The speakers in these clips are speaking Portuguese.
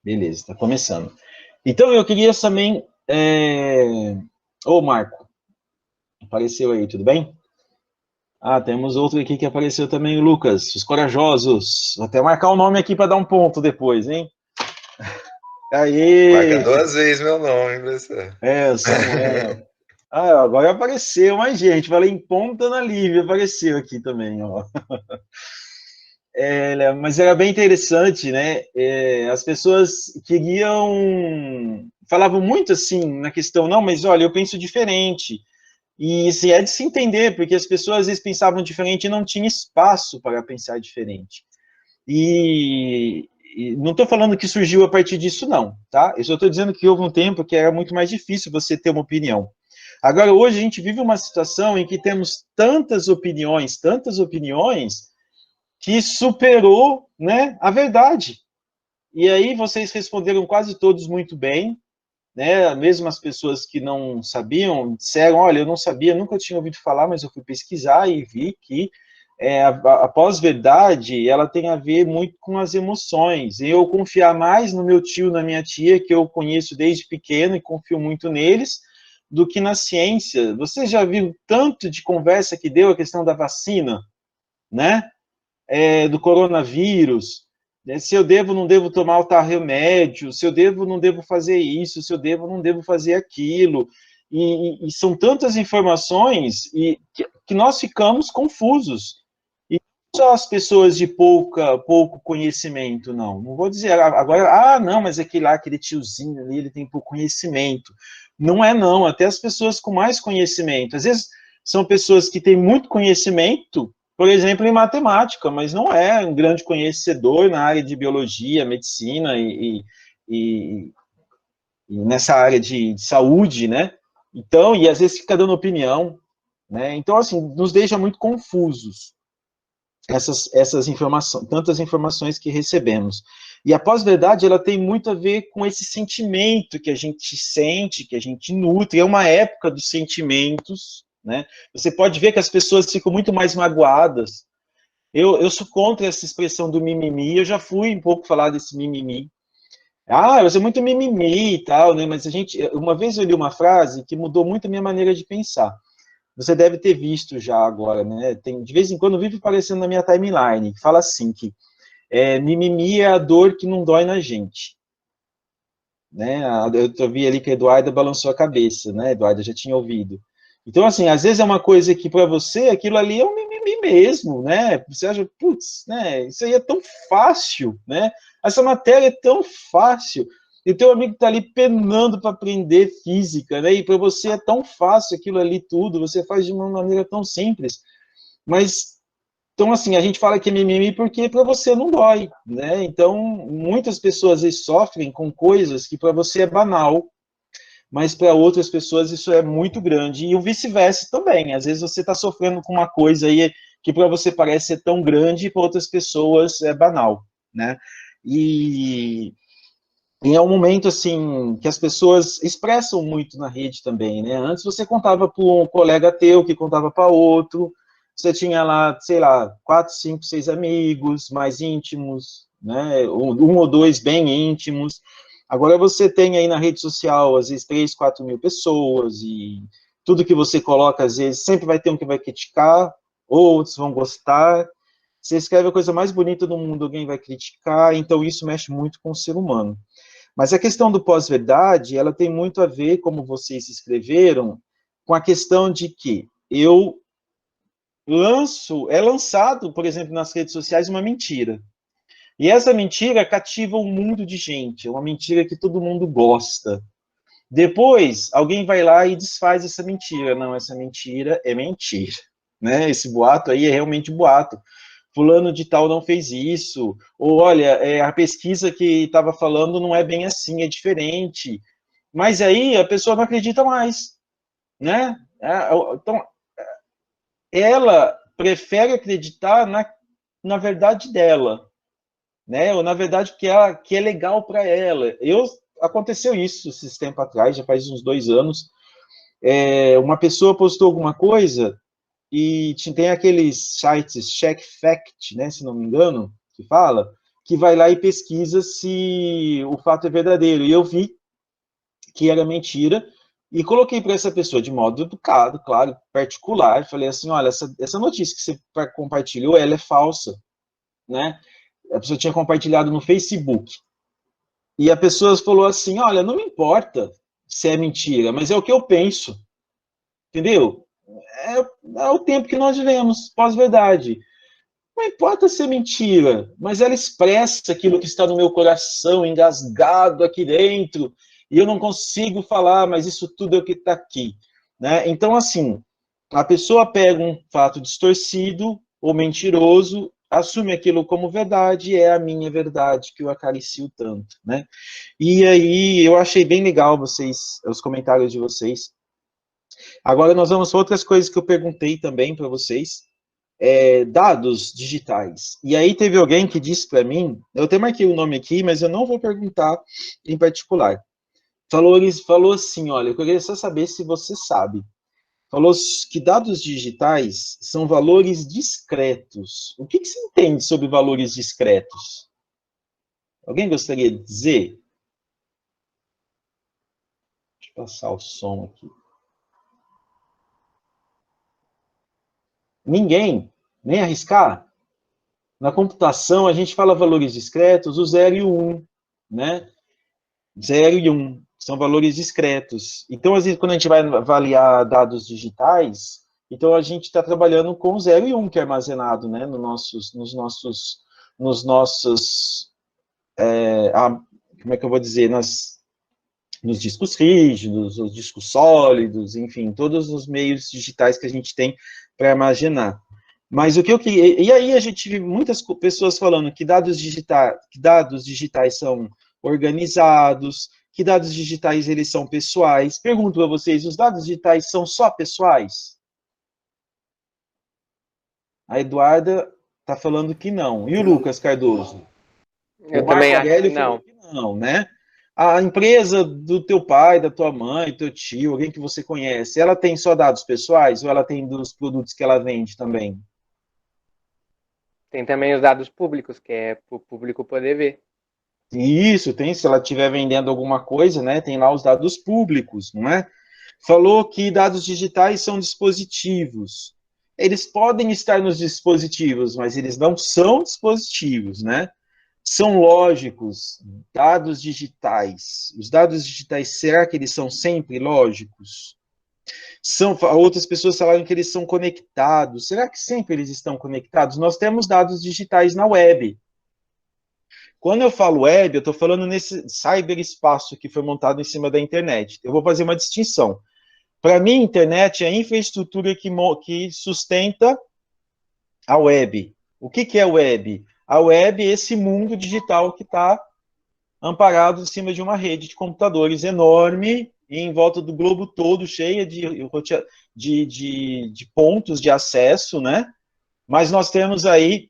Beleza, está começando. Então, eu queria também... Ô, Marco, apareceu aí, tudo bem? Ah, temos outro aqui que apareceu também, o Lucas, os corajosos. Vou até marcar o nome aqui para dar um ponto depois, hein? Marca Aê! 2 vezes meu nome, hein, professor? É, o Samuel. Ah, agora apareceu mais gente. Falei em ponta na Lívia, apareceu aqui também, ó. Mas era bem interessante, né? As pessoas queriam... Falavam muito assim, na questão, não, mas olha, eu penso diferente. E assim, é de se entender, porque as pessoas às vezes pensavam diferente e não tinha espaço para pensar diferente. E, e não estou falando que surgiu a partir disso, não, tá? Eu só estou dizendo que houve um tempo que era muito mais difícil você ter uma opinião. Agora, hoje a gente vive uma situação em que temos tantas opiniões, que superou, né, a verdade. E aí vocês responderam quase todos muito bem, né? Mesmo as pessoas que não sabiam disseram, olha, eu não sabia, nunca tinha ouvido falar, mas eu fui pesquisar e vi que a pós-verdade, ela tem a ver muito com as emoções. Eu confiar mais no meu tio, na minha tia, que eu conheço desde pequeno e confio muito neles, do que na ciência. Você já viu tanto de conversa que deu a questão da vacina, né? Do coronavírus, né? Se eu devo ou não devo tomar o tal remédio, se eu devo ou não devo fazer isso, se eu devo ou não devo fazer aquilo. E são tantas informações que nós ficamos confusos. E não só as pessoas de pouco conhecimento, não. Não vou dizer agora, não, mas aquele lá, aquele tiozinho ali, ele tem pouco conhecimento. Não é, não. Até as pessoas com mais conhecimento. Às vezes são pessoas que têm muito conhecimento, por exemplo, em matemática, mas não é um grande conhecedor na área de biologia, medicina e, e nessa área de saúde, né? Então, e às vezes fica dando opinião, né? Então, assim, nos deixa muito confusos essas informações, tantas informações que recebemos. E a pós-verdade, ela tem muito a ver com esse sentimento que a gente sente, que a gente nutre. É uma época dos sentimentos, né? Você pode ver que as pessoas ficam muito mais magoadas. Eu sou contra essa expressão do mimimi, eu já fui um pouco falar desse mimimi. Ah, você é muito mimimi e tal, né? Mas uma vez eu li uma frase que mudou muito a minha maneira de pensar. Você deve ter visto já agora, né? De vez em quando vive aparecendo na minha timeline, que fala assim, que mimimi é a dor que não dói na gente. Né? Eu vi ali que a Eduarda balançou a cabeça, né? A Eduarda já tinha ouvido. Então, assim, às vezes é uma coisa que para você, aquilo ali é um mimimi mesmo, né? Você acha, putz, né? Isso aí é tão fácil, né? Essa matéria é tão fácil. E o teu amigo está ali penando para aprender física, né? E para você é tão fácil aquilo ali tudo, você faz de uma maneira tão simples. Mas então, assim, a gente fala que é mimimi porque para você não dói, né? Então, muitas pessoas às vezes sofrem com coisas que para você é banal, mas para outras pessoas isso é muito grande. E o vice-versa também. Às vezes você está sofrendo com uma coisa aí que para você parece ser tão grande e para outras pessoas é banal, né? E, e é um momento, assim, que as pessoas expressam muito na rede também, né? Antes você contava para um colega teu, que contava para outro, você tinha lá, sei lá, 4, 5, 6 amigos mais íntimos, né? Um ou dois bem íntimos. Agora você tem aí na rede social, às vezes, 3, 4 mil pessoas, e tudo que você coloca, às vezes, sempre vai ter um que vai criticar, outros vão gostar. Você escreve a coisa mais bonita do mundo, alguém vai criticar, então isso mexe muito com o ser humano. Mas a questão do pós-verdade, ela tem muito a ver, como vocês escreveram, com a questão de que é lançado, por exemplo, nas redes sociais, uma mentira. E essa mentira cativa um mundo de gente, é uma mentira que todo mundo gosta. Depois, alguém vai lá e desfaz essa mentira. Não, essa mentira é mentira. Né? Esse boato aí é realmente boato. Fulano de tal não fez isso. Ou, olha, a pesquisa que estava falando não é bem assim, é diferente. Mas aí a pessoa não acredita mais, né? Então, ela prefere acreditar na verdade dela, né? Ou na verdade que é legal para ela. Aconteceu isso esses tempos atrás, já faz uns 2 anos. Uma pessoa postou alguma coisa e tem aqueles sites Check Fact, né? Se não me engano, que fala. que vai lá e pesquisa se o fato é verdadeiro. E eu vi que era mentira, e coloquei para essa pessoa de modo educado, claro, particular, falei assim, olha, essa notícia que você compartilhou, ela é falsa, né? A pessoa tinha compartilhado no Facebook. E a pessoa falou assim, olha, não me importa se é mentira, mas é o que eu penso, entendeu? É o tempo que nós vivemos, pós-verdade. Não importa se é mentira, mas ela expressa aquilo que está no meu coração, engasgado aqui dentro, e eu não consigo falar, mas isso tudo é o que está aqui. Né? Então, assim, a pessoa pega um fato distorcido ou mentiroso, assume aquilo como verdade, e é a minha verdade que eu acaricio tanto. Né? E aí, eu achei bem legal os comentários de vocês. Agora nós vamos para outras coisas que eu perguntei também para vocês. Dados digitais. E aí teve alguém que disse para mim, eu até marquei o nome aqui, mas eu não vou perguntar em particular. Falou assim, olha, eu queria só saber se você sabe. Falou que dados digitais são valores discretos. O que você entende sobre valores discretos? Alguém gostaria de dizer? Deixa eu passar o som aqui. Ninguém? Nem arriscar? Na computação, a gente fala valores discretos, o 0 e o 1, né? 0 e 1 são valores discretos. Então, às vezes, quando a gente vai avaliar dados digitais, então a gente está trabalhando com 0 e 1 que é armazenado, né? Nos nossos como é que eu vou dizer? Nos discos rígidos, os discos sólidos, enfim, todos os meios digitais que a gente tem para armazenar. Mas o que eu queria. E aí a gente viu muitas pessoas falando que dados digitais são organizados, que dados digitais eles são pessoais. Pergunto a vocês, os dados digitais são só pessoais? A Eduarda está falando que não. E o Lucas Cardoso? O Eu Marco também acho que Aurélio falou não. que não, né? A empresa do teu pai, da tua mãe, teu tio, alguém que você conhece, ela tem só dados pessoais ou ela tem dos produtos que ela vende também? Tem também os dados públicos, que é para o público poder ver. Isso, tem, se ela estiver vendendo alguma coisa, né, tem lá os dados públicos, não é? Falou que dados digitais são dispositivos. Eles podem estar nos dispositivos, mas eles não são dispositivos, né? São lógicos, dados digitais. Os dados digitais, será que eles são sempre lógicos? Outras pessoas falaram que eles são conectados. Será que sempre eles estão conectados? Nós temos dados digitais na web. Quando eu falo web, eu estou falando nesse cyberespaço que foi montado em cima da internet. Eu vou fazer uma distinção. Para mim, a internet é a infraestrutura que sustenta a web. O que é a web? A web é esse mundo digital que está amparado em cima de uma rede de computadores enorme e em volta do globo todo, cheia de pontos de acesso, né? Mas nós temos aí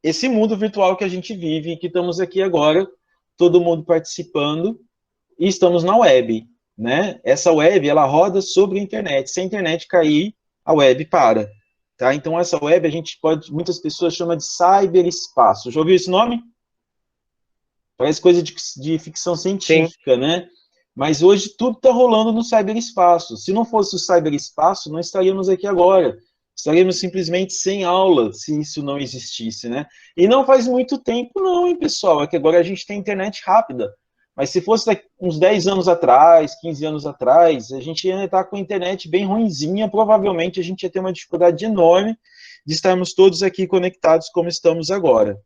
esse mundo virtual que a gente vive, que estamos aqui agora, todo mundo participando, e estamos na web, né? Essa web, ela roda sobre a internet. Se a internet cair, a web para. Tá? Então, essa web, muitas pessoas chamam de cyberespaço. Já ouviu esse nome? Parece coisa de ficção científica, sim, né? Mas hoje tudo está rolando no cyberespaço. Se não fosse o cyberespaço, não estaríamos aqui agora. Estaríamos simplesmente sem aula, se isso não existisse, né? E não faz muito tempo não, hein, pessoal? É que agora a gente tem internet rápida. Mas se fosse uns 10 anos atrás, 15 anos atrás, a gente ia estar com a internet bem ruinzinha, provavelmente a gente ia ter uma dificuldade enorme de estarmos todos aqui conectados como estamos agora,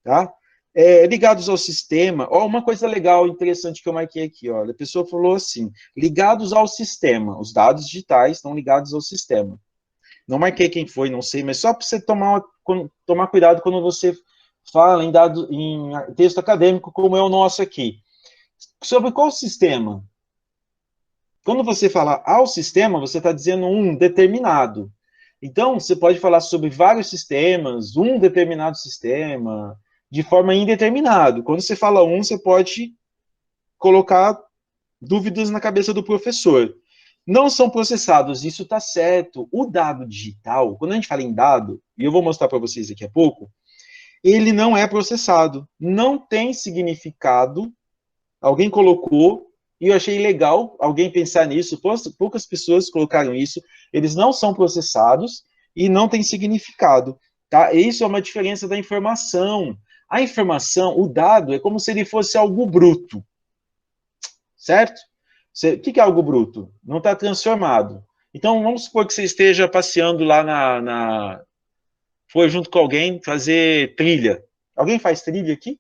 tá? Ligados ao sistema, uma coisa legal, interessante que eu marquei aqui, a pessoa falou assim, ligados ao sistema, os dados digitais estão ligados ao sistema. Não marquei quem foi, não sei, mas só para você tomar cuidado quando você fala em texto acadêmico, como é o nosso aqui. Sobre qual sistema? Quando você fala ao sistema, você está dizendo um determinado. Então, você pode falar sobre vários sistemas, um determinado sistema, de forma indeterminada. Quando você fala você pode colocar dúvidas na cabeça do professor. Não são processados, isso está certo. O dado digital, quando a gente fala em dado, e eu vou mostrar para vocês daqui a pouco, ele não é processado. Não tem significado. Alguém colocou, e eu achei legal alguém pensar nisso, poucas pessoas colocaram isso, eles não são processados e não tem significado. Tá? Isso é uma diferença da informação. A informação, o dado, é como se ele fosse algo bruto. Certo? O que é algo bruto? Não está transformado. Então, vamos supor que você esteja passeando lá foi junto com alguém fazer trilha. Alguém faz trilha aqui?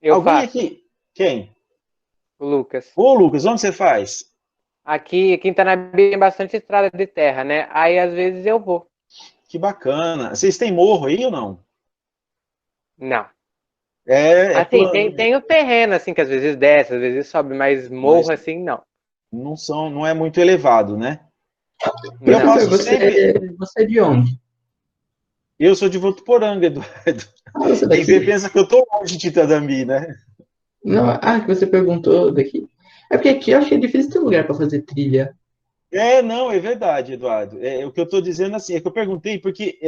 Eu Alguém faço, aqui? Quem? o Lucas. Ô, Lucas, onde você faz? Aqui em Tanabe tem bastante estrada de terra, né? Aí às vezes eu vou. Que bacana. Vocês têm morro aí ou não? Não. É Assim, plano, tem o terreno, assim, que às vezes desce, às vezes sobe, mas mas morro assim, não. não é muito elevado, né? E eu Não. Professor, passo sempre. você é de onde? Eu sou de Votuporanga, Eduardo. Ah, você é Quem vê daqui? pensa que eu estou longe de Itadami, né? Não, que você perguntou daqui. É porque aqui eu acho que é difícil ter lugar para fazer trilha. Não, é verdade, Eduardo. O que eu estou dizendo assim, é que eu perguntei porque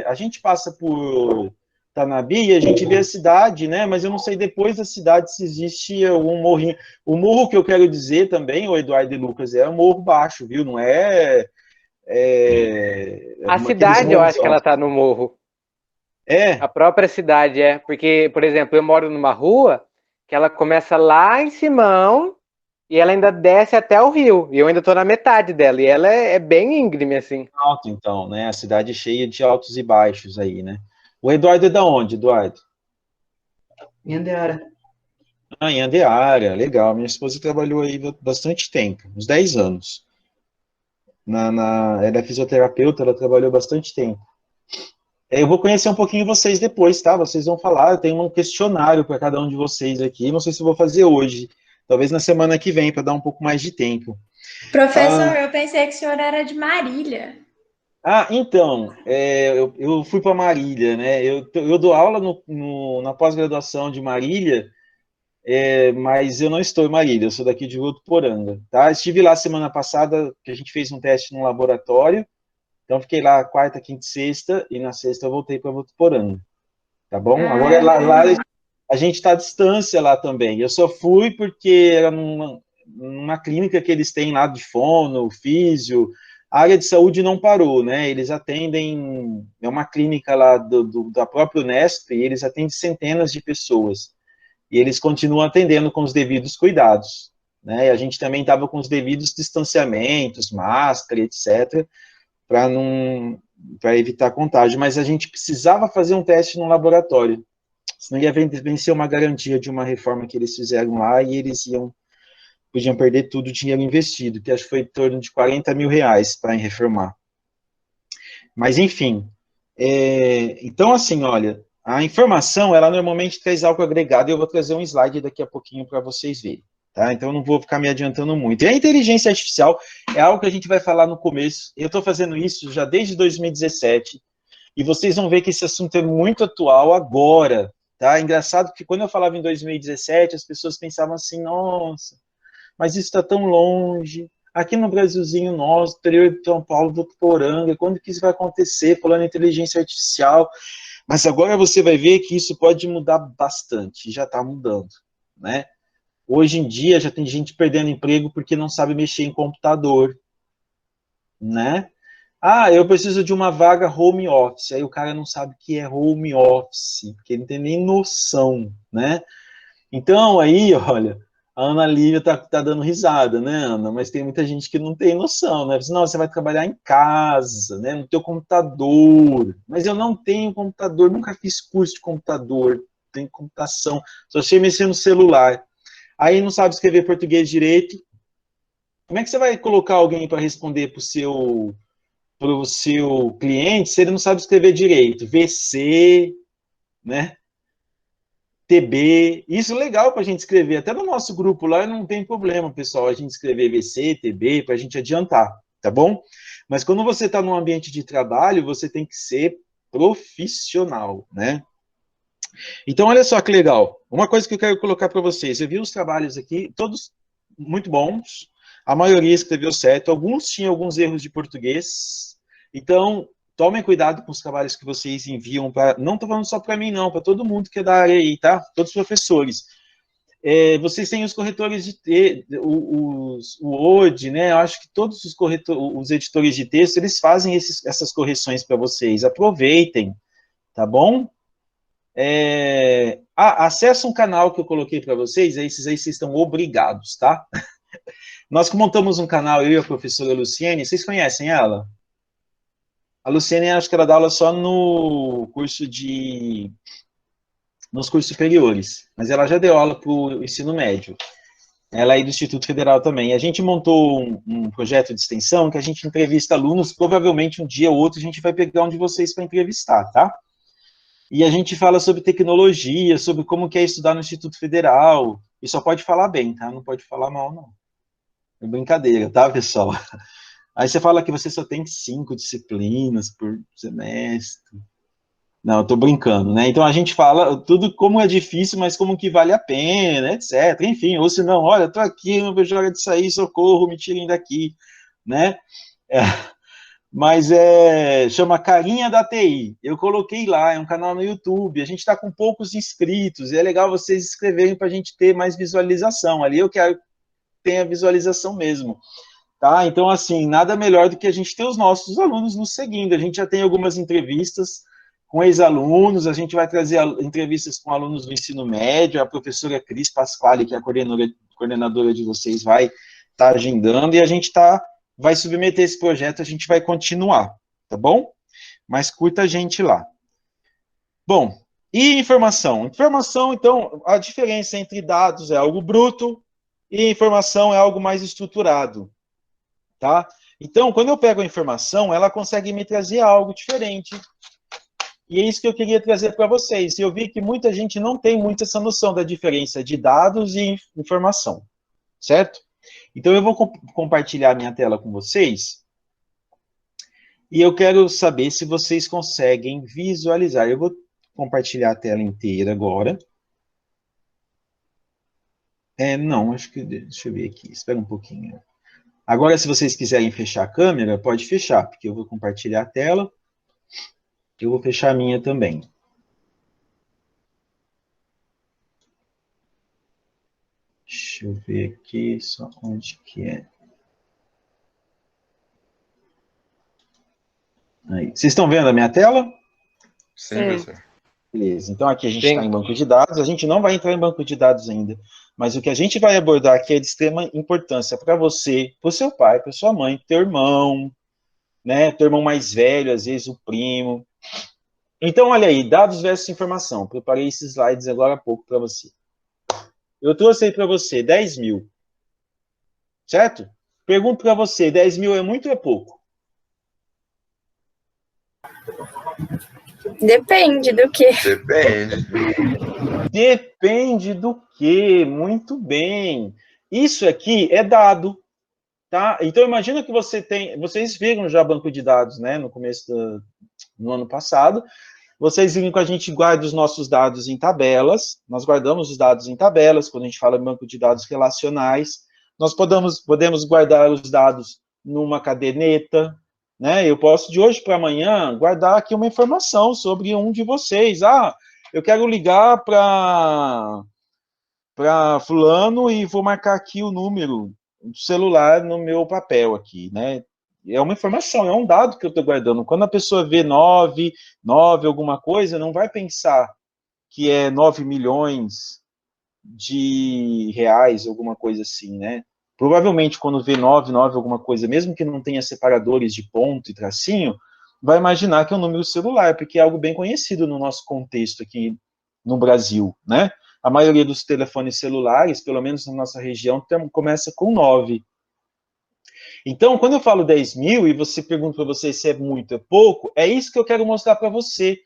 a gente passa por Tanabi e a gente vê a cidade, né? Mas eu não sei depois da cidade se existe algum morrinho. O morro que eu quero dizer também, o Eduardo e Lucas, é um morro baixo, viu? Não A aqueles cidade, eu morros acho que ela altos. tá no morro. A É, própria cidade é. Porque, por exemplo, eu moro numa rua que ela começa lá em Simão e ela ainda desce até o rio. E eu ainda tô na metade dela. E ela é bem íngreme, assim. alto então, né? A cidade cheia de altos e baixos aí, né? O Eduardo é da onde, Eduardo? Em Andeara. Ah, em Andeara, legal. Minha esposa trabalhou aí bastante tempo, uns 10 anos. Ela é fisioterapeuta, ela trabalhou bastante tempo. Eu vou conhecer um pouquinho vocês depois, tá? Vocês vão falar, eu tenho um questionário para cada um de vocês aqui, não sei se eu vou fazer hoje, talvez na semana que vem, para dar um pouco mais de tempo. Professor, Ah, eu pensei que o senhor era de Marília. então, eu fui para Marília, né? Eu dou aula na pós-graduação de Marília, mas eu não estou em Marília, eu sou daqui de Votuporanga, tá? Estive lá semana passada, que a gente fez um teste no laboratório, então fiquei lá quarta, quinta e sexta, e na sexta eu voltei para Votuporanga, tá bom? Agora Ah, lá a gente está à distância lá também. Eu só fui porque era numa clínica que eles têm lá de fono, físio. A área de saúde não parou, né? Eles atendem, é uma clínica lá da própria Unesp, e eles atendem centenas de pessoas. E eles continuam atendendo com os devidos cuidados, né? E a gente também estava com os devidos distanciamentos, máscara, etc., para não para evitar contágio, mas a gente precisava fazer um teste no laboratório, senão ia vencer uma garantia de uma reforma que eles fizeram lá e eles podiam perder tudo o dinheiro investido, que acho que foi em torno de R$ 40.000 para reformar. Mas, enfim, então, assim, olha, a informação, ela normalmente traz algo agregado, e eu vou trazer um slide daqui a pouquinho para vocês verem, tá? Então, eu não vou ficar me adiantando muito. E a inteligência artificial é algo que a gente vai falar no começo, eu estou fazendo isso já desde 2017, e vocês vão ver que esse assunto é muito atual agora, tá? Engraçado que quando eu falava em 2017, as pessoas pensavam assim, nossa, mas isso está tão longe. Aqui no Brasilzinho nosso, interior de São Paulo, Votuporanga, quando que isso vai acontecer? Falando em inteligência artificial. Mas agora você vai ver que isso pode mudar bastante, já está mudando, né? Hoje em dia já tem gente perdendo emprego porque não sabe mexer em computador, né? Ah, eu preciso de uma vaga home office. Aí o cara não sabe o que é home office, porque ele não tem nem noção, né? Então, aí, olha, a Ana Lívia tá dando risada, né, Ana? Mas tem muita gente que não tem noção, né? Não, você vai trabalhar em casa, né? No teu computador. Mas eu não tenho computador, nunca fiz curso de computador, tenho computação, só sei mexer no celular. Aí não sabe escrever português direito. Como é que você vai colocar alguém para responder para o seu cliente se ele não sabe escrever direito? VC, né? TB, isso é legal para a gente escrever, até no nosso grupo lá não tem problema, pessoal, a gente escrever VC, TB, para a gente adiantar, tá bom? Mas quando você está num ambiente de trabalho, você tem que ser profissional, né? Então, olha só que legal, uma coisa que eu quero colocar para vocês, eu vi os trabalhos aqui, todos muito bons, a maioria escreveu certo, alguns tinham alguns erros de português, então, tomem cuidado com os trabalhos que vocês enviam para. Não estou falando só para mim, não, para todo mundo que é da área aí, tá? Todos os professores. Vocês têm os corretores de texto, o Word, né? Eu acho que todos os editores de texto, eles fazem essas correções para vocês. Aproveitem, tá bom? Acesse um canal que eu coloquei para vocês, esses aí vocês estão obrigados, tá? Nós montamos um canal, eu e a professora Luciene, vocês conhecem ela? A Luciene, acho que ela dá aula só no curso nos cursos superiores, mas ela já deu aula para o ensino médio. Ela é do Instituto Federal também. E a gente montou um projeto de extensão que a gente entrevista alunos, provavelmente um dia ou outro a gente vai pegar um de vocês para entrevistar, tá? E a gente fala sobre tecnologia, sobre como que é estudar no Instituto Federal, e só pode falar bem, tá? Não pode falar mal, não. É brincadeira, tá, pessoal? Aí você fala que você só tem 5 disciplinas por semestre. Não, eu tô brincando, né? Então a gente fala tudo como é difícil, mas como que vale a pena, etc. Enfim, ou se não, olha, tô aqui, não vejo hora de sair, socorro, me tirem daqui, né? Mas chama Carinha da TI. Eu coloquei lá, é um canal no YouTube. A gente está com poucos inscritos. E é legal vocês escreverem para a gente ter mais visualização. Ali eu quero que tenha visualização mesmo. Tá? Então, assim, nada melhor do que a gente ter os nossos alunos nos seguindo. A gente já tem algumas entrevistas com ex-alunos. A gente vai trazer entrevistas com alunos do ensino médio. A professora Cris Pasquale, que é a coordenadora de vocês, vai estar agendando. E a gente vai submeter esse projeto, a gente vai continuar, tá bom? Mas curta a gente lá. Bom, e informação? Informação, então, a diferença entre dados é algo bruto e informação é algo mais estruturado, tá? Então, quando eu pego a informação, ela consegue me trazer algo diferente. E é isso que eu queria trazer para vocês. Eu vi que muita gente não tem muito essa noção da diferença de dados e informação, certo? Então, eu vou compartilhar minha tela com vocês, e eu quero saber se vocês conseguem visualizar. Eu vou compartilhar a tela inteira agora. Não, acho que... Deixa eu ver aqui, espera um pouquinho. Agora, se vocês quiserem fechar a câmera, pode fechar, porque eu vou compartilhar a tela. Eu vou fechar a minha também. Deixa eu ver aqui, só onde que é. Aí. Vocês estão vendo a minha tela? Sim, professor. Beleza, então aqui a gente está em banco de dados, a gente não vai entrar em banco de dados ainda, mas o que a gente vai abordar aqui é de extrema importância para você, para o seu pai, para sua mãe, teu irmão, né, teu irmão mais velho, às vezes o primo. Então, olha aí, dados versus informação. Preparei esses slides agora há pouco para você. Eu trouxe aí para você 10 mil, certo? Pergunto para você, 10 mil é muito ou é pouco? Depende do que. Depende. Depende do que, muito bem. Isso aqui é dado, tá? Então, imagina que vocês viram já banco de dados, né, no ano passado. Vocês viram que a gente guarda os nossos dados em tabelas, nós guardamos os dados em tabelas, quando a gente fala em banco de dados relacionais, nós podemos guardar os dados numa caderneta, né? Eu posso, de hoje para amanhã, guardar aqui uma informação sobre um de vocês. Eu quero ligar para fulano e vou marcar aqui o número do celular no meu papel aqui, né? É uma informação, é um dado que eu estou guardando. Quando a pessoa vê 9 alguma coisa, não vai pensar que é 9 milhões de reais, alguma coisa assim, né? Provavelmente, quando vê 9 alguma coisa, mesmo que não tenha separadores de ponto e tracinho, vai imaginar que é um número celular, porque é algo bem conhecido no nosso contexto aqui no Brasil, né? A maioria dos telefones celulares, pelo menos na nossa região, começa com 9. Então, quando eu falo 10 mil e você pergunta para você se é muito ou é pouco, é isso que eu quero mostrar para você.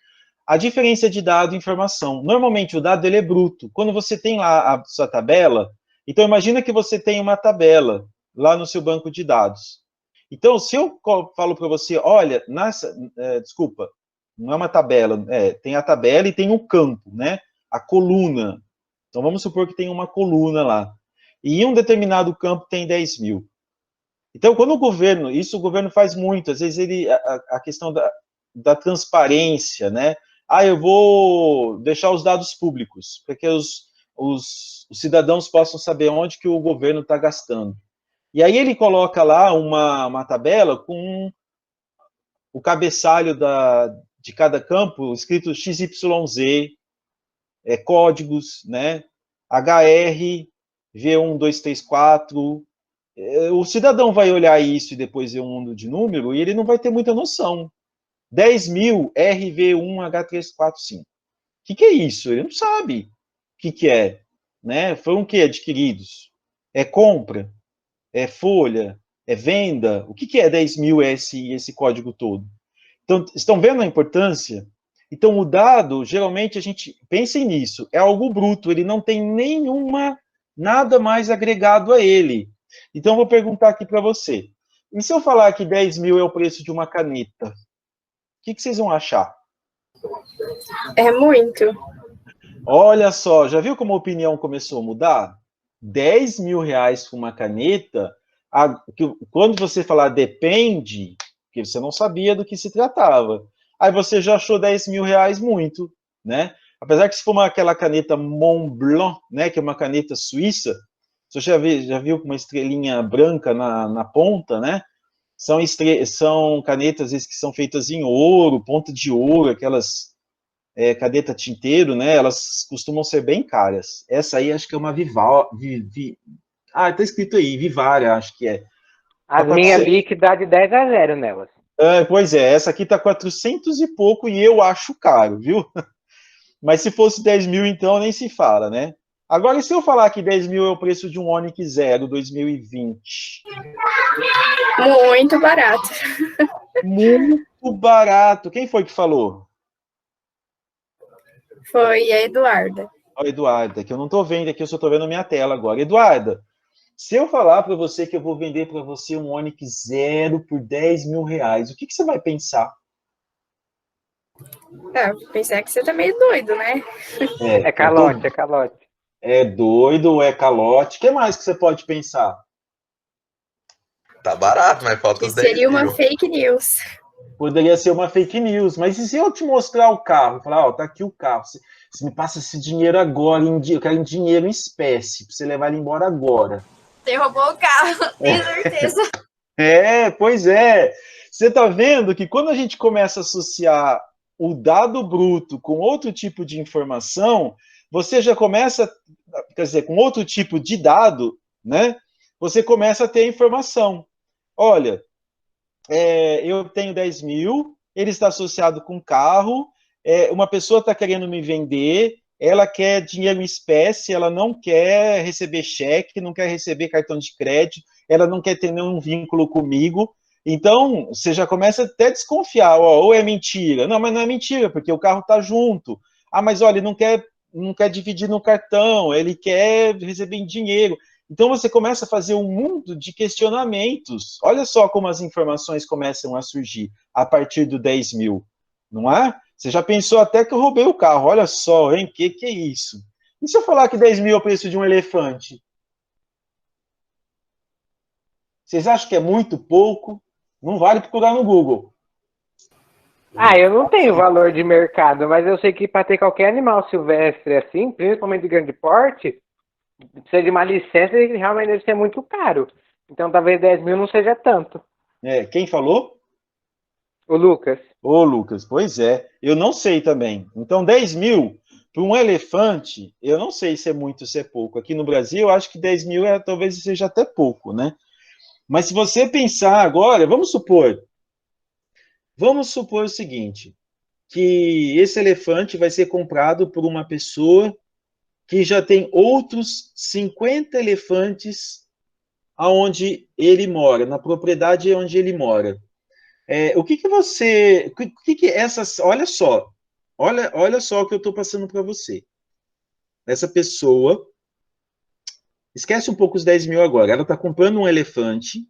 A diferença de dado e informação. Normalmente, o dado ele é bruto. Quando você tem lá a sua tabela, então imagina que você tem uma tabela lá no seu banco de dados. Então, se eu falo para você, olha, desculpa, não é uma tabela, tem a tabela e tem um campo, né? A coluna. Então, vamos supor que tem uma coluna lá. E em um determinado campo tem 10 mil. Então, quando o governo faz muito, às vezes a questão da transparência, né? Eu vou deixar os dados públicos, para que os cidadãos possam saber onde que o governo está gastando. E aí ele coloca lá uma tabela com o cabeçalho de cada campo, escrito XYZ, códigos, né? HR, V1234. O cidadão vai olhar isso e depois ver um mundo de número e ele não vai ter muita noção. 10.000 RV1H345. O que é isso? Ele não sabe o que é. Né? Foram o que adquiridos? É compra? É folha? É venda? O que é 10.000 esse código todo? Então, estão vendo a importância? Então, o dado, geralmente, a gente pensa nisso, é algo bruto, ele não tem nada mais agregado a ele. Então, eu vou perguntar aqui para você. E se eu falar que 10.000 é o preço de uma caneta? O que vocês vão achar? É muito. Olha só, já viu como a opinião começou a mudar? 10.000 reais por uma caneta, quando você falar depende, porque você não sabia do que se tratava, aí você já achou 10.000 reais muito, né? Apesar que se for aquela caneta Montblanc, né, que é uma caneta suíça, você já viu com uma estrelinha branca na ponta, né? São canetas que são feitas em ouro, ponta de ouro, aquelas caneta tinteiro, né? Elas costumam ser bem caras. Essa aí acho que é uma tá escrito aí, Vivara, acho que é. A minha BIC dá de 10-0 nelas. Pois é, essa aqui tá 400 e pouco e eu acho caro, viu? Mas se fosse 10.000, então nem se fala, né? Agora, e se eu falar que 10.000 é o preço de um Onix Zero 2020? Muito barato. Muito barato. Quem foi que falou? Foi a Eduarda. Eduarda, que eu não estou vendo aqui, eu só estou vendo a minha tela agora. Eduarda, se eu falar para você que eu vou vender para você um Onix Zero por 10.000 reais, o que você vai pensar? Pensar que você tá meio doido, né? É calote, é calote. É doido, é calote. O que mais que você pode pensar? Tá barato, mas falta Que os 10 seria uma mil. fake news. Poderia ser uma fake news, mas e se eu te mostrar o carro? Falar, tá aqui o carro. Você me passa esse dinheiro agora, eu quero em dinheiro em espécie, para você levar ele embora agora. Você roubou o carro, tenho certeza. Pois é. Você tá vendo que quando a gente começa a associar o dado bruto com outro tipo de informação, você já começa, quer dizer, com outro tipo de dado, né? Você começa a ter informação. Olha, eu tenho 10.000, ele está associado com carro, uma pessoa está querendo me vender, ela quer dinheiro em espécie, ela não quer receber cheque, não quer receber cartão de crédito, ela não quer ter nenhum vínculo comigo. Então, você já começa até a desconfiar, ou é mentira. Não, mas não é mentira, porque o carro está junto. Mas olha, ele não quer dividir no cartão, ele quer receber em dinheiro. Então, você começa a fazer um mundo de questionamentos. Olha só como as informações começam a surgir a partir do 10.000, não é? Você já pensou até que eu roubei o carro. Olha só, hein? Que é isso? E se eu falar que 10.000 é o preço de um elefante? Vocês acham que é muito pouco? Não vale procurar no Google. Eu não tenho valor de mercado, mas eu sei que para ter qualquer animal silvestre assim, principalmente de grande porte, precisa de uma licença e realmente deve ser muito caro. Então talvez 10.000 não seja tanto. Quem falou? O Lucas. Ô, Lucas, pois é. Eu não sei também. Então, 10.000 para um elefante, eu não sei se é muito ou se é pouco. Aqui no Brasil, eu acho que 10.000 talvez seja até pouco, né? Mas se você pensar agora, vamos supor o seguinte, que esse elefante vai ser comprado por uma pessoa que já tem outros 50 elefantes aonde ele mora, na propriedade onde ele mora. Olha só o que eu estou passando para você. Essa pessoa, esquece um pouco os 10.000 agora, ela está comprando um elefante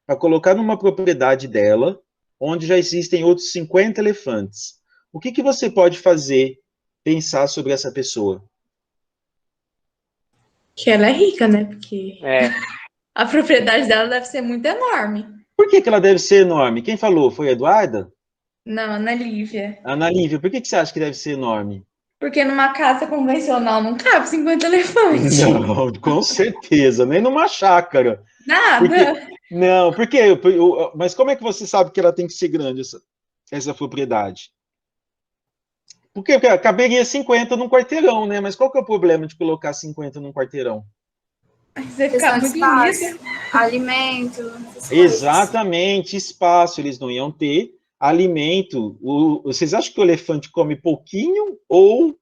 para colocar numa propriedade dela, onde já existem outros 50 elefantes. O que você pode fazer, pensar sobre essa pessoa? Que ela é rica, né? Porque a propriedade dela deve ser muito enorme. Por que ela deve ser enorme? Quem falou? Foi a Eduarda? Não, Ana Lívia. Ana Lívia, por que você acha que deve ser enorme? Porque numa casa convencional não cabe 50 elefantes. Não, com certeza, nem numa chácara. Nada. Não, porque, mas como é que você sabe que ela tem que ser grande, essa propriedade? Porque caberia 50 num quarteirão, né? Mas qual que é o problema de colocar 50 num quarteirão? Você ficar muito espaço, alimento. Exatamente, espaço, eles não iam ter alimento. Vocês acham que o elefante come pouquinho ou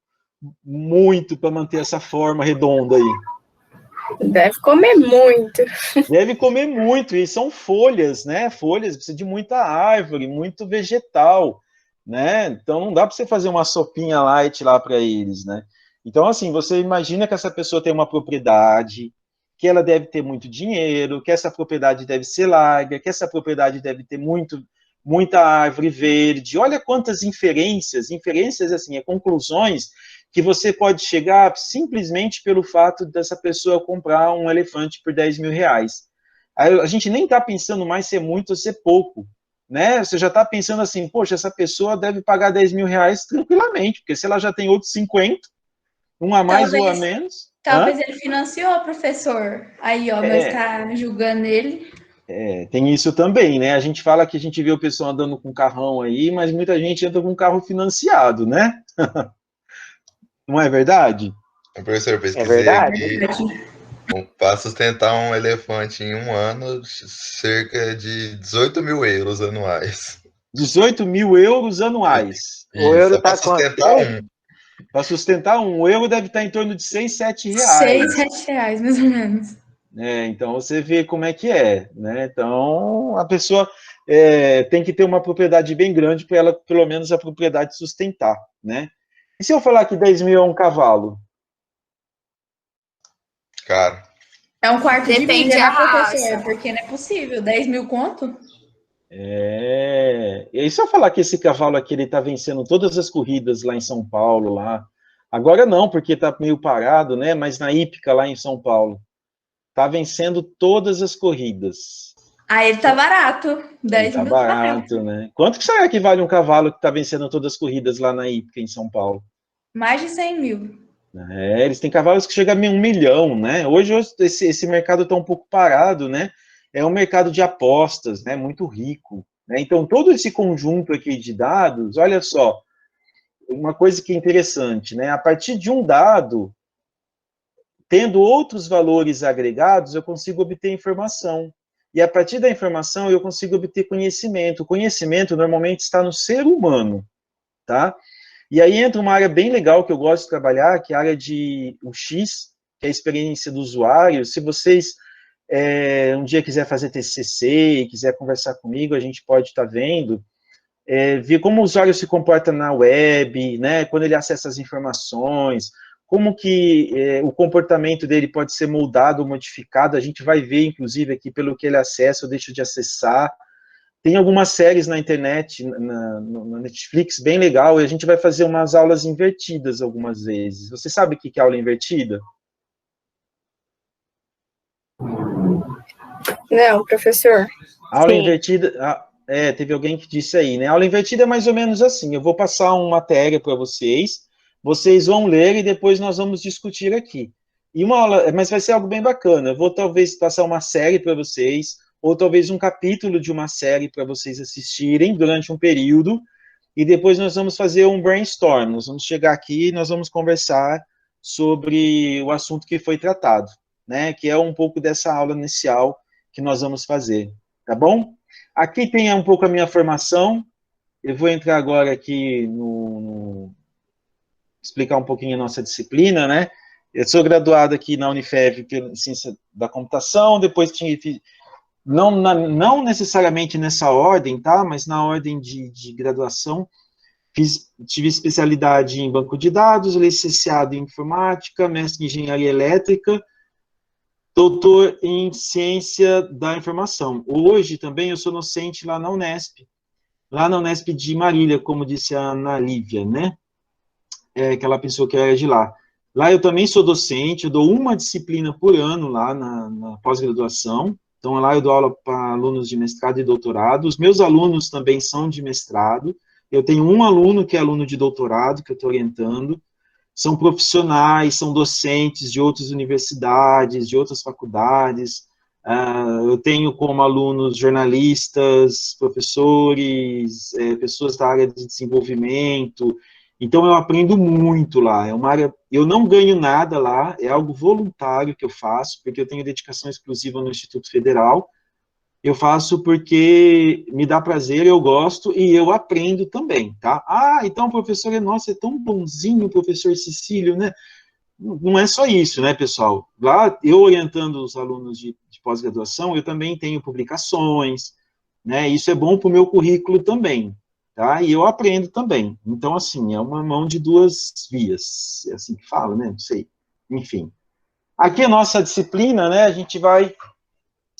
muito para manter essa forma redonda aí? Deve comer muito. Deve comer muito, e são folhas, né? Folhas, precisa de muita árvore, muito vegetal, né? Então não dá para você fazer uma sopinha light lá para eles, né? Então, assim, você imagina que essa pessoa tem uma propriedade, que ela deve ter muito dinheiro, que essa propriedade deve ser larga, que essa propriedade deve ter muita árvore verde. Olha quantas inferências assim, conclusões que você pode chegar simplesmente pelo fato dessa pessoa comprar um elefante por 10 mil reais. Aí a gente nem está pensando mais se é muito ou se é pouco, né? Você já está pensando assim, poxa, essa pessoa deve pagar 10 mil reais tranquilamente, porque se ela já tem outros 50, um a mais ou a menos... Talvez ele financiou, professor. Aí, ó, mas tá julgando ele. Tem isso também, né? A gente fala que a gente vê o pessoal andando com carrão aí, mas muita gente anda com carro financiado, né? Não é verdade? Professor, eu pesquisei verdade. aqui. Para sustentar um elefante em um ano, cerca de 18 mil euros anuais. 18 mil euros anuais. O euro para tá sustentar quanto? um. Para sustentar um euro deve estar em torno de 6, 7 reais. 6, 7 reais, mais ou menos. Então você vê como é que é, né? Então a pessoa tem que ter uma propriedade bem grande para ela, pelo menos, a propriedade sustentar, né? E se eu falar que 10 mil é um cavalo? Cara. É um quarto de Depende milha, da né, professor? raça. Porque não é possível. 10 mil conto? E aí se eu falar que esse cavalo aqui, ele tá vencendo todas as corridas lá em São Paulo, lá. Agora não, porque tá meio parado, né? Mas na hípica lá em São Paulo. Tá vencendo todas as corridas. Aí ele tá barato. 10 Tá mil barato, né? Quanto que será que vale um cavalo que tá vencendo todas as corridas lá na hípica em São Paulo? Mais de 100 mil. Eles têm cavalos que chegam a 1 milhão, né? Hoje esse mercado está um pouco parado, né? É um mercado de apostas, né? Muito rico, né? Então, todo esse conjunto aqui de dados, olha só, uma coisa que é interessante, né? A partir de um dado, tendo outros valores agregados, eu consigo obter informação. E a partir da informação, eu consigo obter conhecimento. O conhecimento, normalmente, está no ser humano, tá? E aí entra uma área bem legal que eu gosto de trabalhar, que é a área de UX, que é a experiência do usuário. Se vocês um dia quiser fazer TCC e quiser conversar comigo, a gente pode estar vendo, ver como o usuário se comporta na web, né, quando ele acessa as informações, como que o comportamento dele pode ser moldado ou modificado. A gente vai ver, inclusive, aqui pelo que ele acessa ou deixa de acessar. Tem algumas séries na internet, na Netflix, bem legal, e a gente vai fazer umas aulas invertidas algumas vezes. Você sabe o que é aula invertida? Não, professor. Aula Sim. invertida, teve alguém que disse aí, né? Aula invertida é mais ou menos assim, eu vou passar uma matéria para vocês, vocês vão ler e depois nós vamos discutir aqui. E uma aula, mas vai ser algo bem bacana, eu vou talvez passar uma série para vocês, ou talvez um capítulo de uma série para vocês assistirem durante um período, e depois nós vamos fazer um brainstorm, nós vamos chegar aqui e nós vamos conversar sobre o assunto que foi tratado, né, que é um pouco dessa aula inicial que nós vamos fazer, tá bom? Aqui tem um pouco a minha formação, eu vou entrar agora aqui explicar um pouquinho a nossa disciplina, né, eu sou graduado aqui na Unifev em Ciência da Computação, depois tive... Não necessariamente nessa ordem, tá? Mas na ordem de graduação, tive especialidade em banco de dados, licenciado em informática, mestre em engenharia elétrica, doutor em ciência da informação. Hoje também eu sou docente lá na Unesp de Marília, como disse a Ana Lívia, né? Aquela pessoa que era de lá. Lá eu também sou docente, eu dou uma disciplina por ano lá na pós-graduação. Então, lá eu dou aula para alunos de mestrado e doutorado. Os meus alunos também são de mestrado. Eu tenho um aluno que é aluno de doutorado, que eu estou orientando, são profissionais, são docentes de outras universidades, de outras faculdades. Eu tenho como alunos jornalistas, professores, pessoas da área de desenvolvimento. Então, eu aprendo muito lá. É uma área, eu não ganho nada lá, é algo voluntário que eu faço, porque eu tenho dedicação exclusiva no Instituto Federal. Eu faço porque me dá prazer, eu gosto e eu aprendo também, tá? Então o professor nossa, é tão bonzinho, o professor Cecílio, né? Não é só isso, né, pessoal? Lá, eu orientando os alunos de pós-graduação, eu também tenho publicações, né? Isso é bom para o meu currículo também, tá? E eu aprendo também. Então, assim, é uma mão de duas vias, é assim que fala, né? Não sei. Enfim. Aqui a nossa disciplina, né?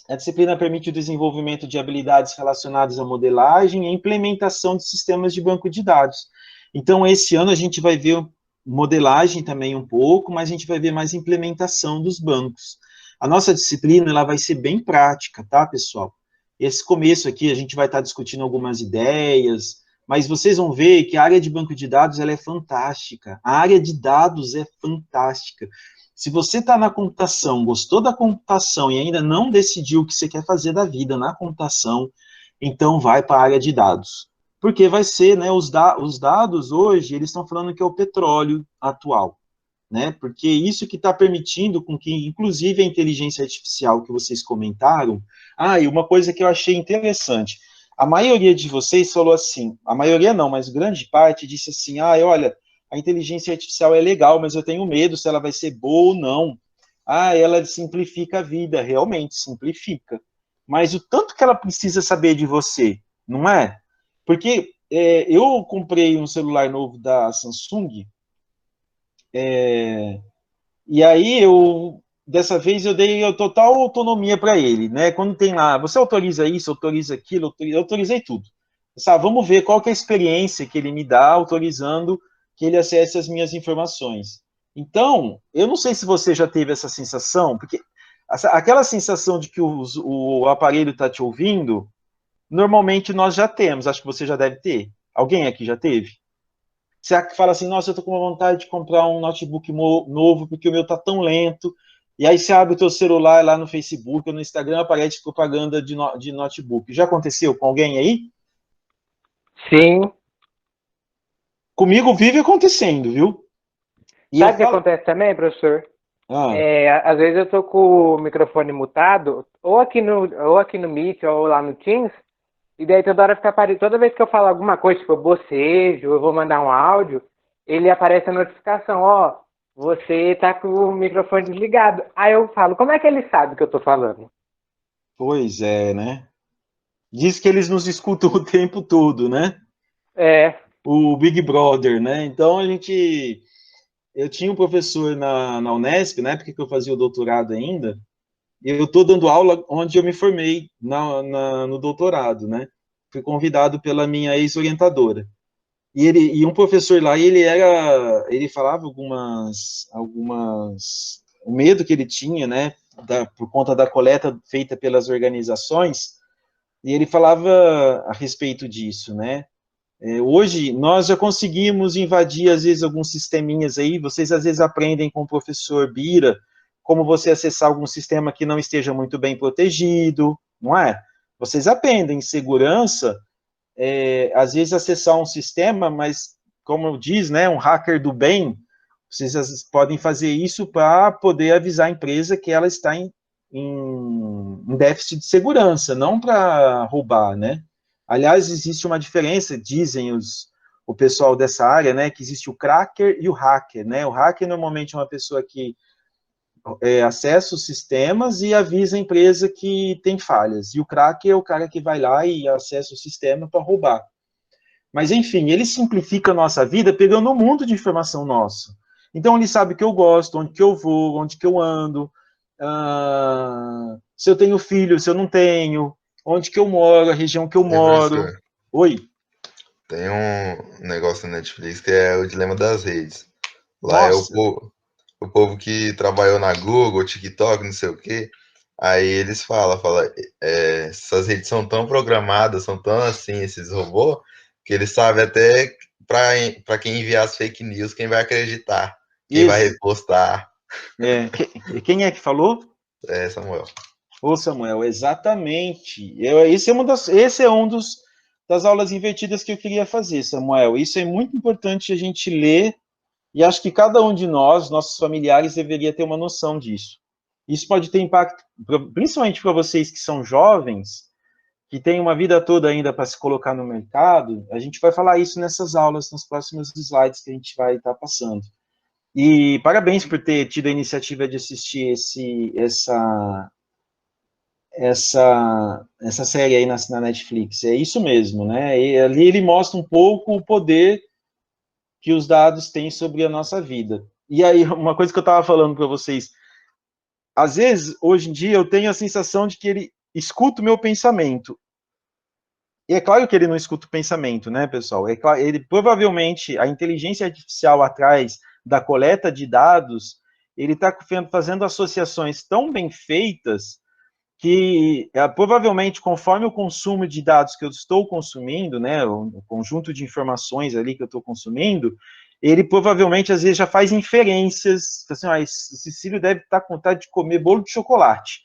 A disciplina permite o desenvolvimento de habilidades relacionadas à modelagem e implementação de sistemas de banco de dados. Então, esse ano a gente vai ver modelagem também um pouco, mas a gente vai ver mais implementação dos bancos. A nossa disciplina, ela vai ser bem prática, tá, pessoal? Esse começo aqui, a gente vai estar discutindo algumas ideias, mas vocês vão ver que a área de banco de dados, ela é fantástica. A área de dados é fantástica. Se você está na computação, gostou da computação e ainda não decidiu o que você quer fazer da vida na computação, então vai para a área de dados. Porque vai ser, né, os dados hoje, eles estão falando que é o petróleo atual, né, porque isso que está permitindo com que, inclusive, a inteligência artificial que vocês comentaram, e uma coisa que eu achei interessante, a maioria de vocês falou assim, a maioria não, mas grande parte disse assim, olha, a inteligência artificial é legal, mas eu tenho medo se ela vai ser boa ou não. Ela simplifica a vida, realmente simplifica. Mas o tanto que ela precisa saber de você, não é? Porque eu comprei um celular novo da Samsung, e aí dessa vez eu dei total autonomia para ele, né? Quando tem lá, você autoriza isso, autoriza aquilo, eu autorizei tudo. Vamos ver qual que é a experiência que ele me dá autorizando que ele acesse as minhas informações. Então, eu não sei se você já teve essa sensação, porque aquela sensação de que o aparelho está te ouvindo, normalmente nós já temos, acho que você já deve ter. Alguém aqui já teve? Você fala assim, nossa, eu estou com vontade de comprar um notebook novo, porque o meu está tão lento, e aí você abre o teu celular lá no Facebook ou no Instagram, aparece propaganda de notebook. Já aconteceu com alguém aí? Sim. Comigo vive acontecendo, viu? Sabe o que acontece também, professor? Às vezes eu tô com o microfone mutado, ou aqui no Meet, ou lá no Teams, e daí toda hora fica aparecendo, toda vez que eu falo alguma coisa, tipo, eu bocejo, eu vou mandar um áudio, ele aparece a notificação, você tá com o microfone desligado. Aí eu falo, como é que ele sabe que eu tô falando? Pois é, né? Diz que eles nos escutam o tempo todo, né? O Big Brother, né? Então eu tinha um professor na Unesp, na época que eu fazia o doutorado ainda, e eu estou dando aula onde eu me formei no doutorado, né? Fui convidado pela minha ex-orientadora. E um professor lá, ele falava o medo que ele tinha, né? Por conta da coleta feita pelas organizações, e ele falava a respeito disso, né? Hoje, nós já conseguimos invadir, às vezes, alguns sisteminhas aí, vocês, às vezes, aprendem com o professor Bira, como você acessar algum sistema que não esteja muito bem protegido, não é? Vocês aprendem segurança, às vezes, acessar um sistema, mas, como diz, né, um hacker do bem, vocês às vezes, podem fazer isso para poder avisar a empresa que ela está em déficit de segurança, não para roubar, né? Aliás, existe uma diferença, dizem o pessoal dessa área, né, que existe o cracker e o hacker, né? O hacker normalmente é uma pessoa que acessa os sistemas e avisa a empresa que tem falhas, e o cracker é o cara que vai lá e acessa o sistema para roubar. Mas, enfim, ele simplifica a nossa vida pegando um mundo de informação nossa. Então, ele sabe o que eu gosto, onde que eu vou, onde que eu ando, se eu tenho filho, se eu não tenho, onde que eu moro, a região que eu moro. Professor, Oi? Tem um negócio na Netflix que é o Dilema das Redes. Lá Nossa. é o povo que trabalhou na Google, TikTok, não sei o quê. Aí eles falam, essas redes são tão programadas, são tão assim, esses robôs, Que ele sabe até para quem enviar as fake news, quem vai acreditar, quem vai repostar. Quem é que falou? Samuel. Ô, Samuel, exatamente. Esse é um das aulas invertidas que eu queria fazer, Samuel. Isso é muito importante a gente ler, e acho que cada um de nós, nossos familiares, deveria ter uma noção disso. Isso pode ter impacto, principalmente para vocês que são jovens, que têm uma vida toda ainda para se colocar no mercado. A gente vai falar isso nessas aulas, nos próximos slides que a gente vai estar passando. E parabéns por ter tido a iniciativa de assistir essa série aí na Netflix. É isso mesmo, né? E ali ele mostra um pouco o poder que os dados têm sobre a nossa vida. E aí, uma coisa que eu estava falando para vocês, às vezes, hoje em dia, eu tenho a sensação de que ele escuta o meu pensamento. E é claro que ele não escuta o pensamento, né, pessoal? É claro, ele provavelmente, a inteligência artificial atrás da coleta de dados, ele está fazendo associações tão bem feitas que provavelmente, conforme o consumo de dados que eu estou consumindo, né, o conjunto de informações ali que eu estou consumindo, ele provavelmente, às vezes, já faz inferências, assim, o Cecílio deve estar com vontade de comer bolo de chocolate.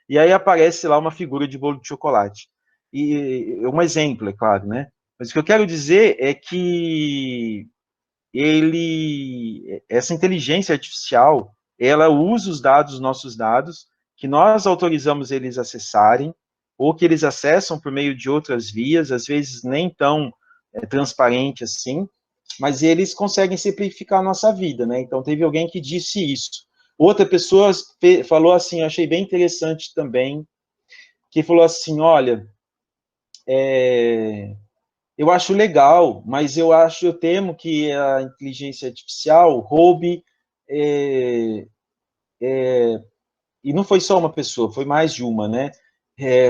E aí aparece lá uma figura de bolo de chocolate. E um exemplo, é claro, né? Mas o que eu quero dizer é que essa inteligência artificial, ela usa os dados, os nossos dados, que nós autorizamos eles acessarem, ou que eles acessam por meio de outras vias, às vezes nem tão transparente assim, mas eles conseguem simplificar a nossa vida, né? Então, teve alguém que disse isso. Outra pessoa falou assim, eu achei bem interessante também, que falou assim, olha, eu acho legal, mas eu temo que a inteligência artificial roube, e não foi só uma pessoa, foi mais de uma, né?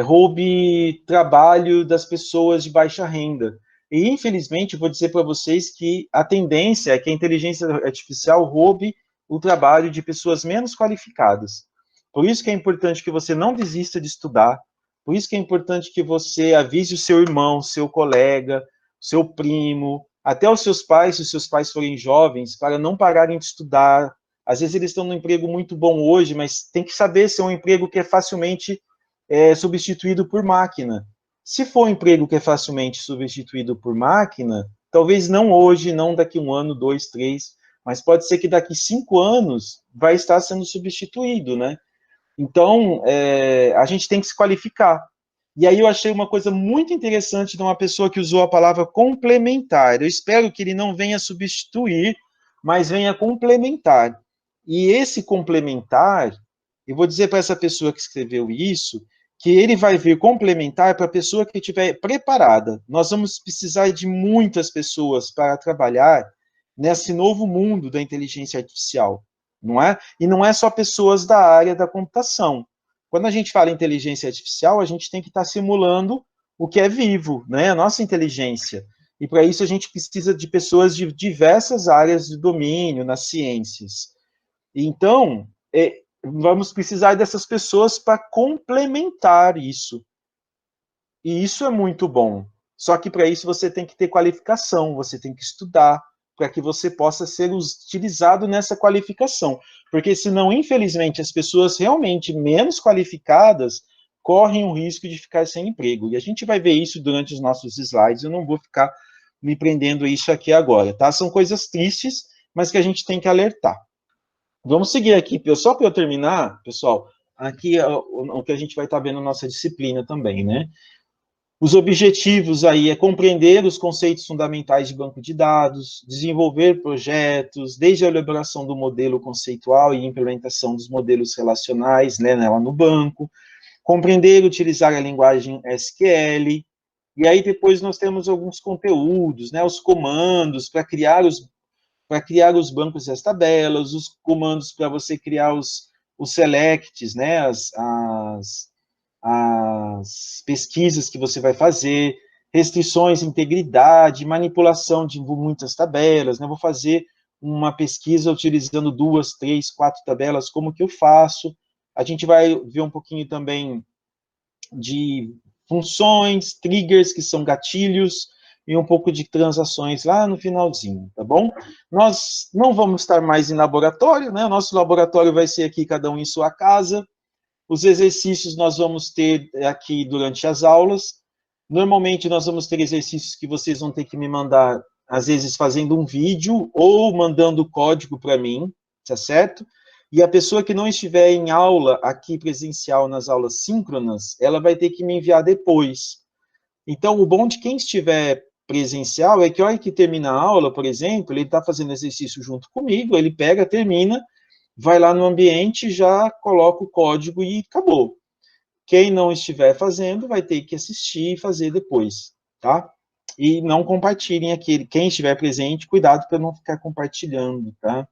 Roube trabalho das pessoas de baixa renda. E, infelizmente, vou dizer para vocês que a tendência é que a inteligência artificial roube o trabalho de pessoas menos qualificadas. Por isso que é importante que você não desista de estudar, por isso que é importante que você avise o seu irmão, seu colega, seu primo, até os seus pais, se os seus pais forem jovens, para não pararem de estudar. Às vezes eles estão num emprego muito bom hoje, mas tem que saber se é um emprego que é facilmente substituído por máquina. Se for um emprego que é facilmente substituído por máquina, talvez não hoje, não daqui 1 ano, 2, 3, mas pode ser que daqui 5 anos vai estar sendo substituído, né? Então, a gente tem que se qualificar. E aí eu achei uma coisa muito interessante de uma pessoa que usou a palavra complementar. Eu espero que ele não venha substituir, mas venha complementar. E esse complementar, eu vou dizer para essa pessoa que escreveu isso, que ele vai vir complementar para a pessoa que estiver preparada. Nós vamos precisar de muitas pessoas para trabalhar nesse novo mundo da inteligência artificial, não é? E não é só pessoas da área da computação. Quando a gente fala em inteligência artificial, a gente tem que estar simulando o que é vivo, né? A nossa inteligência. E para isso a gente precisa de pessoas de diversas áreas de domínio, nas ciências. Então, vamos precisar dessas pessoas para complementar isso. E isso é muito bom. Só que para isso você tem que ter qualificação, você tem que estudar, para que você possa ser utilizado nessa qualificação. Porque senão, infelizmente, as pessoas realmente menos qualificadas correm o risco de ficar sem emprego. E a gente vai ver isso durante os nossos slides, eu não vou ficar me prendendo a isso aqui agora, tá? São coisas tristes, mas que a gente tem que alertar. Vamos seguir aqui, só para eu terminar, pessoal, aqui é o que a gente vai estar vendo na nossa disciplina também, né? Os objetivos aí é compreender os conceitos fundamentais de banco de dados, desenvolver projetos, desde a elaboração do modelo conceitual e implementação dos modelos relacionais, né, lá no banco, compreender e utilizar a linguagem SQL, e aí depois nós temos alguns conteúdos, né, os comandos para criar os bancos e as tabelas, os comandos para você criar os selects, né, as pesquisas que você vai fazer, restrições, integridade, manipulação de muitas tabelas, né? Vou fazer uma pesquisa utilizando 2, 3, 4 tabelas, como que eu faço? A gente vai ver um pouquinho também de funções, triggers, que são gatilhos, e um pouco de transações lá no finalzinho, tá bom? Nós não vamos estar mais em laboratório, né? O nosso laboratório vai ser aqui, cada um em sua casa. Os exercícios nós vamos ter aqui durante as aulas. Normalmente nós vamos ter exercícios que vocês vão ter que me mandar, às vezes fazendo um vídeo ou mandando o código para mim, tá certo? E a pessoa que não estiver em aula aqui presencial nas aulas síncronas, ela vai ter que me enviar depois. Então, o bom de quem estiver presencial é que, a hora que termina a aula, por exemplo, ele está fazendo exercício junto comigo, ele pega, termina, vai lá no ambiente, já coloca o código e acabou. Quem não estiver fazendo, vai ter que assistir e fazer depois, tá? E não compartilhem aqui. Quem estiver presente, cuidado para não ficar compartilhando, tá?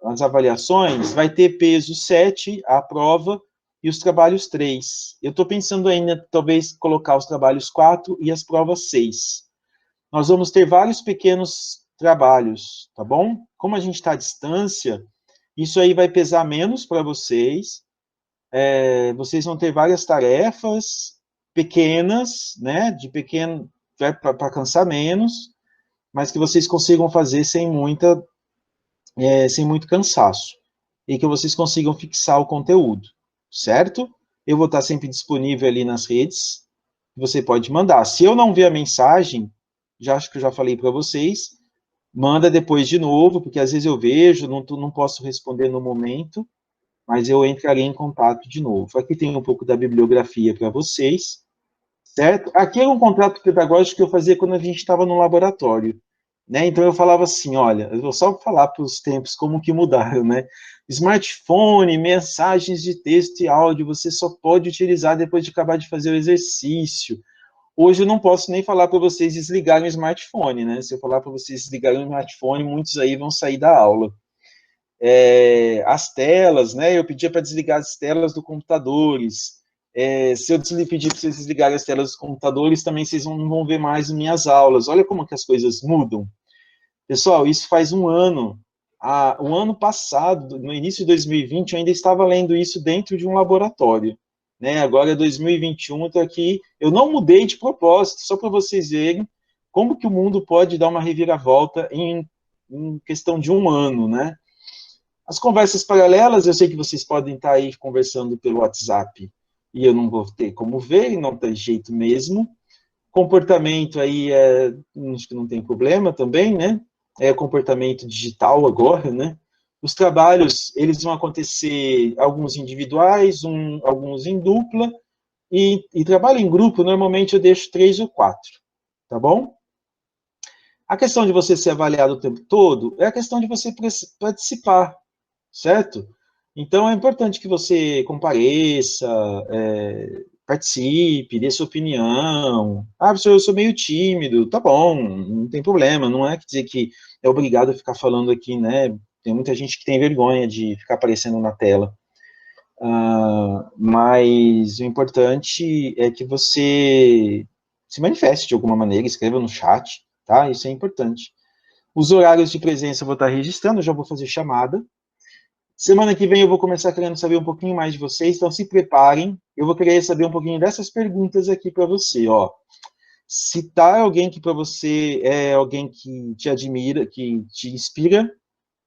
As avaliações vai ter peso 7, a prova, e os trabalhos 3. Eu estou pensando ainda, talvez, colocar os trabalhos 4 e as provas 6. Nós vamos ter vários pequenos trabalhos, tá bom? Como a gente está à distância, isso aí vai pesar menos para vocês. Vocês vão ter várias tarefas pequenas, né? De pequeno, para cansar menos, mas que vocês consigam fazer sem muito cansaço. E que vocês consigam fixar o conteúdo, certo? Eu vou estar sempre disponível ali nas redes, você pode mandar. Se eu não ver a mensagem, acho que eu já falei para vocês, manda depois de novo, porque às vezes eu vejo, não posso responder no momento, mas eu entrarei em contato de novo. Aqui tem um pouco da bibliografia para vocês, certo? Aqui é um contrato pedagógico que eu fazia quando a gente estava no laboratório, né? Então eu falava assim, olha, eu vou só falar para os tempos como que mudaram, né? Smartphone, mensagens de texto e áudio, você só pode utilizar depois de acabar de fazer o exercício. Hoje eu não posso nem falar para vocês desligarem o smartphone, né? Se eu falar para vocês desligarem o smartphone, muitos aí vão sair da aula. As telas, né? Eu pedia para desligar as telas dos computadores. Se eu pedir para vocês desligarem as telas dos computadores, também vocês não vão ver mais minhas aulas. Olha como que as coisas mudam. Pessoal, isso faz um ano. O ano passado, no início de 2020, eu ainda estava lendo isso dentro de um laboratório. Né? Agora é 2021, eu estou aqui. Eu não mudei de propósito, só para vocês verem como que o mundo pode dar uma reviravolta em questão de um ano, né? As conversas paralelas, eu sei que vocês podem estar aí conversando pelo WhatsApp e eu não vou ter como ver, não tem jeito mesmo. Comportamento aí, acho que não tem problema também, né? Comportamento digital agora, né? Os trabalhos, eles vão acontecer, alguns individuais, alguns em dupla, e trabalho em grupo, normalmente eu deixo 3 ou 4, tá bom? A questão de você ser avaliado o tempo todo é a questão de você participar, certo? Então, é importante que você compareça, participe, dê sua opinião. Professor, eu sou meio tímido, tá bom, não tem problema, não é dizer que é obrigado a ficar falando aqui, né? Tem muita gente que tem vergonha de ficar aparecendo na tela. Mas o importante é que você se manifeste de alguma maneira, escreva no chat, tá? Isso é importante. Os horários de presença eu vou estar registrando, eu já vou fazer chamada. Semana que vem eu vou começar querendo saber um pouquinho mais de vocês, então se preparem. Eu vou querer saber um pouquinho dessas perguntas aqui para você, ó. Citar alguém que para você é alguém que te admira, que te inspira,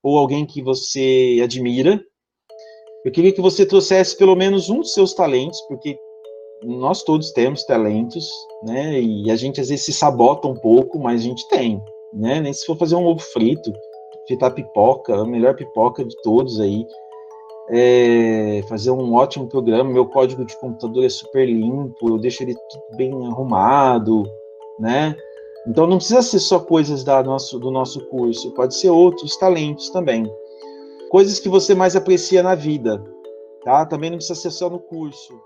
ou alguém que você admira. Eu queria que você trouxesse pelo menos um dos seus talentos, porque nós todos temos talentos, né? E a gente às vezes se sabota um pouco, mas a gente tem, né? Nem se for fazer um ovo frito, fritar pipoca, a melhor pipoca de todos aí, fazer um ótimo programa, meu código de computador é super limpo, eu deixo ele tudo bem arrumado, né? Então não precisa ser só coisas do nosso curso, pode ser outros talentos também. Coisas que você mais aprecia na vida, tá? Também não precisa ser só no curso.